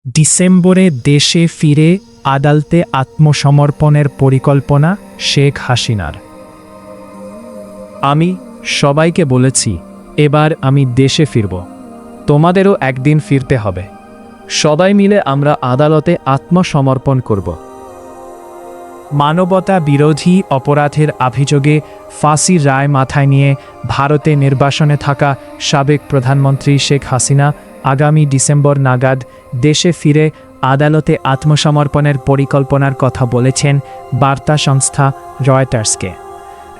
ডিসেম্বরে দেশে ফিরে আদালতে আত্মসমর্পণের পরিকল্পনা শেখ হাসিনার। আমি সবাইকে বলেছি, এবার আমি দেশে ফিরব। তোমাদেরও একদিন ফিরতে হবে। সবাই মিলে আমরা আদালতে আত্মসমর্পণ করব। মানবতা বিরোধী অপরাধের অভিযোগে ফাঁসির রায় মাথায় নিয়ে ভারতে নির্বাসনে থাকা সাবেক প্রধানমন্ত্রী শেখ হাসিনা আগামী ডিসেম্বর নাগাদ দেশে ফিরে আদালতে আত্মসমর্পণের পরিকল্পনার কথা বলেছেন বার্তা সংস্থা রয়টার্সকে।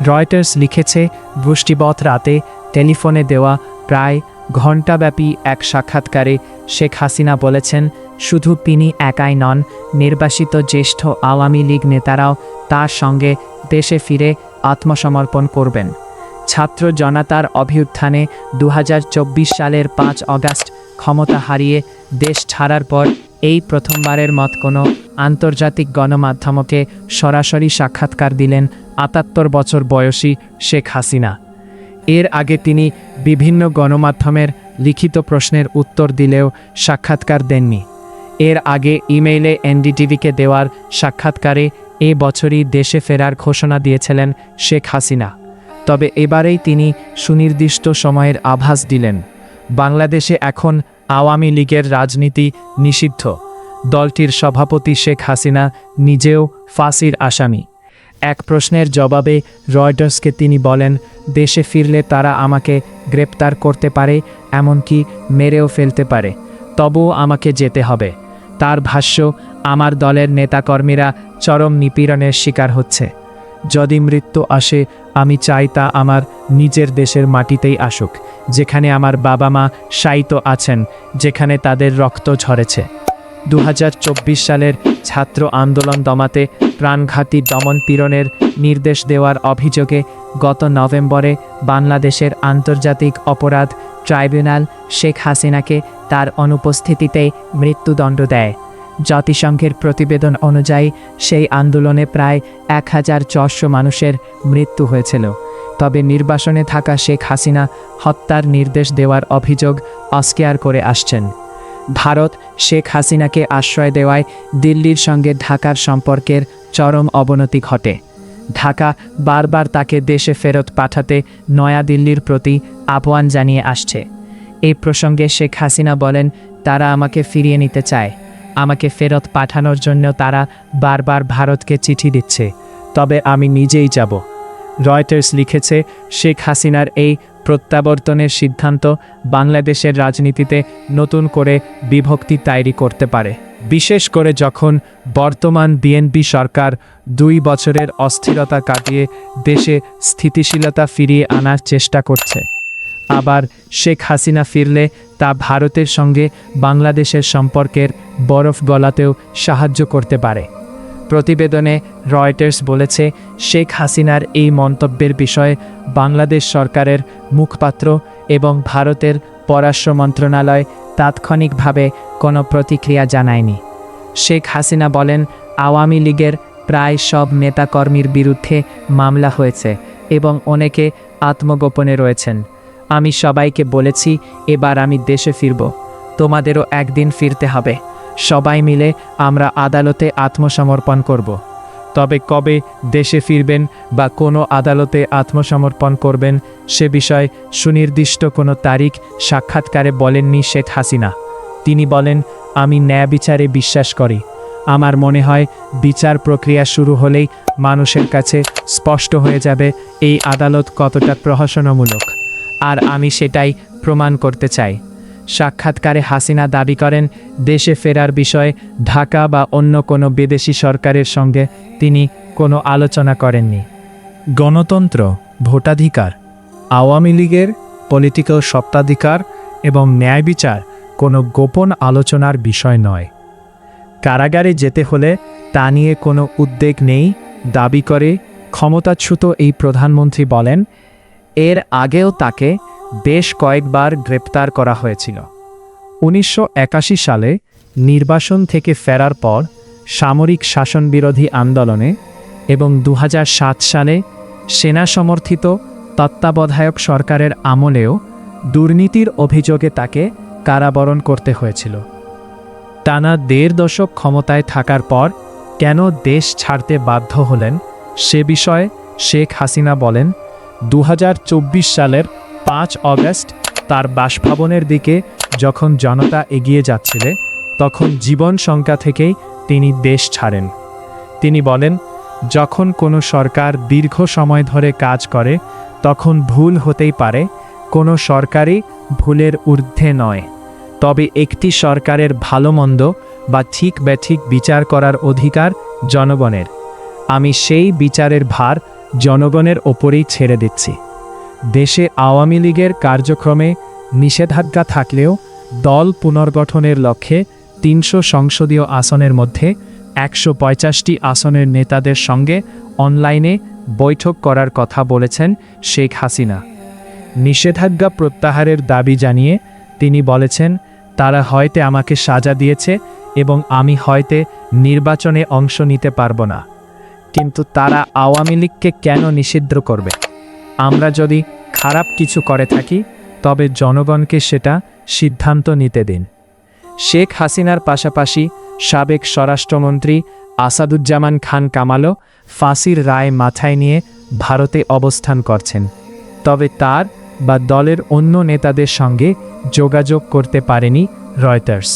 রয়টার্স লিখেছে, বৃষ্টিবত রাতে টেলিফোনে দেওয়া প্রায় ঘণ্টাব্যাপী এক সাক্ষাৎকারে শেখ হাসিনা বলেছেন, শুধু তিনি একাই নন, নির্বাসিত জ্যেষ্ঠ আওয়ামী লীগ নেতারাও তার সঙ্গে দেশে ফিরে আত্মসমর্পণ করবেন। ছাত্র জনতার অভ্যুত্থানে ২০২৪ সালের ৫ আগস্ট ক্ষমতা হারিয়ে দেশ ছাড়ার পর এই প্রথমবারের মত কোনো আন্তর্জাতিক গণমাধ্যমকে সরাসরি সাক্ষাৎকার দিলেন ৭৮ বছর বয়সী শেখ হাসিনা। এর আগে তিনি বিভিন্ন গণমাধ্যমের লিখিত প্রশ্নের উত্তর দিলেও সাক্ষাৎকার দেননি। এর আগে ইমেইলে এনডিটিভিকে দেওয়ার সাক্ষাৎকারে এ বছরই দেশে ফেরার ঘোষণা দিয়েছিলেন শেখ হাসিনা। তবে এবারেই তিনি সুনির্দিষ্ট সময়ের আভাস দিলেন। বাংলাদেশে এখন আওয়ামী লীগের রাজনীতি নিষিদ্ধ। দলটির সভাপতি শেখ হাসিনা নিজেও ফাঁসির আসামি। এক প্রশ্নের জবাবে রয়টার্সকে তিনি বলেন, দেশে ফিরলে তারা আমাকে গ্রেপ্তার করতে পারে, এমনকি মেরেও ফেলতে পারে, তবুও আমাকে যেতে হবে। তার ভাষ্য, আমার দলের নেতাকর্মীরা চরম নিপীড়নের শিকার হচ্ছে। যদি মৃত্যু আসে, আমি চাই তা আমার নিজের দেশের মাটিতেই আসুক, যেখানে আমার বাবা মা শায়িত আছেন, যেখানে তাদের রক্ত ঝরেছে। ২০২৪ সালের ছাত্র আন্দোলন দমাতে প্রাণঘাতী দমন-পীড়নের নির্দেশ দেওয়ার অভিযোগে গত নভেম্বরে বাংলাদেশের আন্তর্জাতিক অপরাধ ট্রাইব্যুনাল শেখ হাসিনাকে তার অনুপস্থিতিতে মৃত্যুদণ্ড দেয়। জাতিসংঘের প্রতিবেদন অনুযায়ী সেই আন্দোলনে প্রায় ১,৪০০ মানুষের মৃত্যু হয়েছিল। তবে নির্বাসনে থাকা শেখ হাসিনা হত্যার নির্দেশ দেওয়ার অভিযোগ অস্বীকার করে আসছেন। ভারত শেখ হাসিনাকে আশ্রয় দেওয়ায় দিল্লির সঙ্গে ঢাকার সম্পর্কের চরম অবনতি ঘটে। ঢাকা বারবার তাকে দেশে ফেরত পাঠাতে নয়াদিল্লির প্রতি আহ্বান জানিয়ে আসছে। এই প্রসঙ্গে শেখ হাসিনা বলেন, তারা আমাকে ফিরিয়ে নিতে চায়। আমাকে ফেরত পাঠানোর জন্য তারা বারবার ভারতকে চিঠি দিচ্ছে, তবে আমি নিজেই যাব। রয়টার্স লিখেছে, শেখ হাসিনার এই প্রত্যাবর্তনের সিদ্ধান্ত বাংলাদেশের রাজনীতিতে নতুন করে বিভক্তি তৈরি করতে পারে, বিশেষ করে যখন বর্তমান বিএনপি সরকার ২ বছরের অস্থিরতা কাটিয়ে দেশে স্থিতিশীলতা ফিরিয়ে আনার চেষ্টা করছে। আবার শেখ হাসিনা ফিরলে তা ভারতের সঙ্গে বাংলাদেশের সম্পর্কের বরফ গলাতেও সাহায্য করতে পারে। প্রতিবেদনে রয়টার্স বলেছে, শেখ হাসিনার এই মন্তব্যের বিষয়ে বাংলাদেশ সরকারের মুখপাত্র এবং ভারতের পররাষ্ট্র মন্ত্রণালয় তাৎক্ষণিকভাবে কোনো প্রতিক্রিয়া জানায়নি। শেখ হাসিনা বলেন, আওয়ামী লীগের প্রায় সব নেতাকর্মীর বিরুদ্ধে মামলা হয়েছে এবং অনেকে আত্মগোপনে রয়েছেন। আমি সবাইকে বলেছি, এবার আমি দেশে ফিরব। তোমাদেরও একদিন ফিরতে হবে। সবাই মিলে আমরা আদালতে আত্মসমর্পণ করব। তবে কবে দেশে ফিরবেন বা কোনো আদালতে আত্মসমর্পণ করবেন সে বিষয়ে সুনির্দিষ্ট কোনো তারিখ সাক্ষাৎকারে বলেননি শেখ হাসিনা। তিনি বলেন, আমি ন্যায় বিচারে বিশ্বাস করি। আমার মনে হয় বিচার প্রক্রিয়া শুরু হলেই মানুষের কাছে স্পষ্ট হয়ে যাবে এই আদালত কতটা প্রহসনমূলক, আর আমি সেটাই প্রমাণ করতে চাই। সাক্ষাৎকারে হাসিনা দাবি করেন, দেশে ফেরার বিষয়ে ঢাকা বা অন্য কোনো বিদেশি সরকারের সঙ্গে তিনি কোনো আলোচনা করেননি। গণতন্ত্র, ভোটাধিকার, আওয়ামী লীগের পলিটিক্যাল স্বত্বাধিকার এবং ন্যায় বিচার কোনো গোপন আলোচনার বিষয় নয়। কারাগারে যেতে হলে তা নিয়ে কোনো উদ্বেগ নেই দাবি করে ক্ষমতাচ্যুত এই প্রধানমন্ত্রী বলেন, এর আগেও তাকে বেশ কয়েকবার গ্রেপ্তার করা হয়েছিল। ১৯৮১ সালে নির্বাসন থেকে ফেরার পর সামরিক শাসনবিরোধী আন্দোলনে এবং ২০০৭ সালে সেনা সমর্থিত তত্ত্বাবধায়ক সরকারের আমলেও দুর্নীতির অভিযোগে তাকে কারাবরণ করতে হয়েছিল। টানা ১.৫ দশক ক্ষমতায় থাকার পর কেন দেশ ছাড়তে বাধ্য হলেন সে বিষয়ে শেখ হাসিনা বলেন, ২০২৪ সালের ৫ অগস্ট তার বাসভবনের দিকে যখন জনতা এগিয়ে যাচ্ছিল তখন জীবন শঙ্কা থেকেই তিনি দেশ ছাড়েন। তিনি বলেন, যখন কোনো সরকার দীর্ঘ সময় ধরে কাজ করে তখন ভুল হতেই পারে, কোনো সরকারই ভুলের ঊর্ধ্বে নয়। তবে একটি সরকারের ভালো মন্দ বা ঠিক ব্যাঠিক বিচার করার অধিকার জনগণের। আমি সেই বিচারের ভার জনগণের ওপরেই ছেড়ে দিচ্ছি। দেশে আওয়ামী লীগের কার্যক্রমে নিষেধাজ্ঞা থাকলেও দল পুনর্গঠনের লক্ষ্যে ৩০০ সংসদীয় আসনের মধ্যে ১৫০টি আসনের নেতাদের সঙ্গে অনলাইনে বৈঠক করার কথা বলেছেন শেখ হাসিনা। নিষেধাজ্ঞা প্রত্যাহারের দাবি জানিয়ে তিনি বলেছেন, তারা হয়তো আমাকে সাজা দিয়েছে এবং আমি হয়তো নির্বাচনে অংশ নিতে পারবো না, কিন্তু তারা আওয়ামী লীগকে কেন নিষিদ্ধ করবে? আমরা যদি খারাপ কিছু করে থাকি তবে জনগণকে সেটা সিদ্ধান্ত নিতে দিন। শেখ হাসিনার পাশাপাশি সাবেক স্বরাষ্ট্রমন্ত্রী আসাদুজ্জামান খান কামালও ফাঁসির রায় মাথায় নিয়ে ভারতে অবস্থান করছেন, তবে তার বা দলের অন্য নেতাদের সঙ্গে যোগাযোগ করতে পারেনি রয়টার্স।